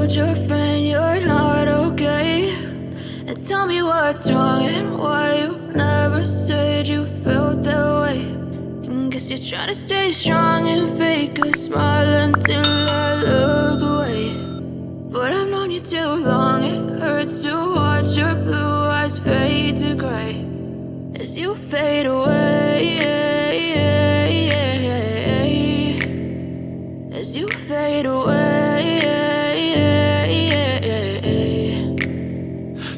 told your friend you're not okay, and tell me what's wrong and why you never said you felt that way. And guess you're trying to stay strong and fake a smile until I look away. But I've known you too long, it hurts to watch your blue eyes fade to gray as you fade away, as you fade away.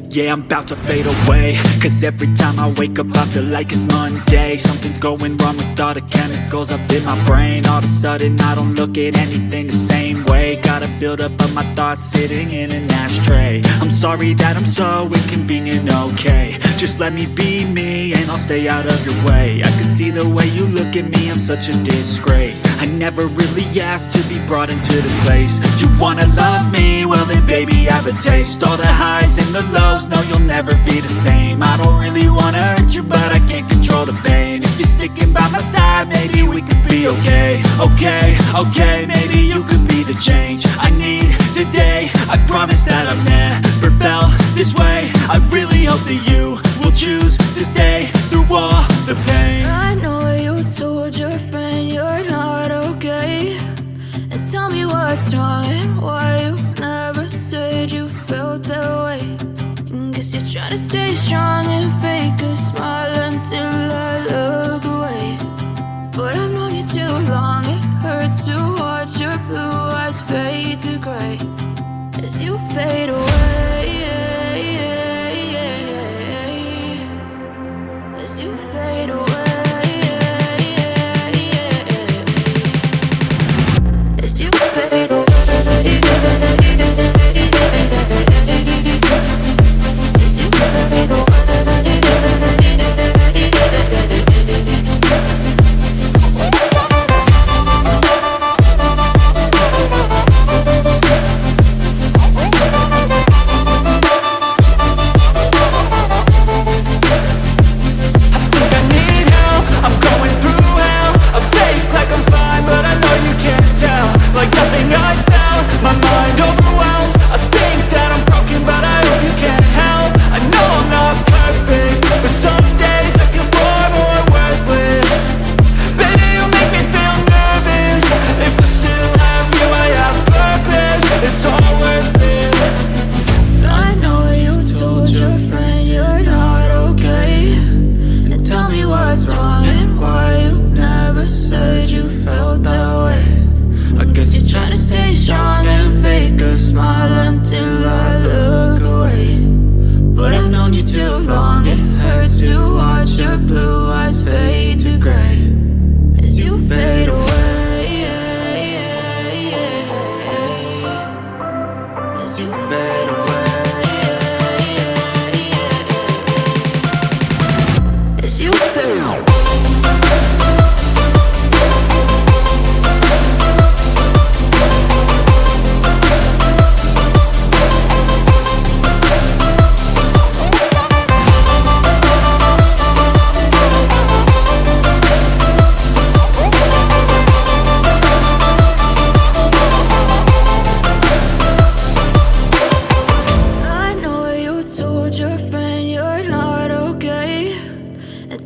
Yeah, I'm about to fade away, cause every time I wake up I feel like it's Monday. Something's going wrong with all the chemicals up in my brain. All of a sudden I don't look at anything the same way. Got a build up of my thoughts sitting in an ashtray. I'm sorry that I'm so inconvenient, okay. Just let me be me and I'll stay out of your way. I can see the way you look at me, I'm such a disgrace. I never really asked to be brought into this place. You wanna love me? Well then baby, have a taste. All the highs and the lows, no, you'll never be the same. I don't really wanna hurt you, but I can't control the pain. If you're sticking by my side, maybe we could be okay. Okay, maybe you could be the change I need today. I promise that I've never felt this way. I really hope that you will choose to stay through all the pain. I know you told your friend you're not okay, and tell me what's wrong and why you never said you felt that way. And guess you're trying to stay strong and fake a smile until I look away. But I've known you too long, it hurts to watch your blue eyes fade to gray as you fade away, as you fade away, as you fade away.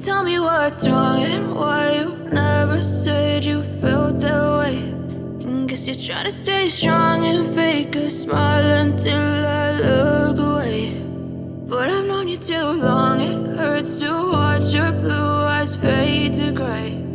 Tell me what's wrong and why you never said you felt that way. And guess you're trying to stay strong and fake a smile until I look away. But I've known you too long, it hurts to watch your blue eyes fade to gray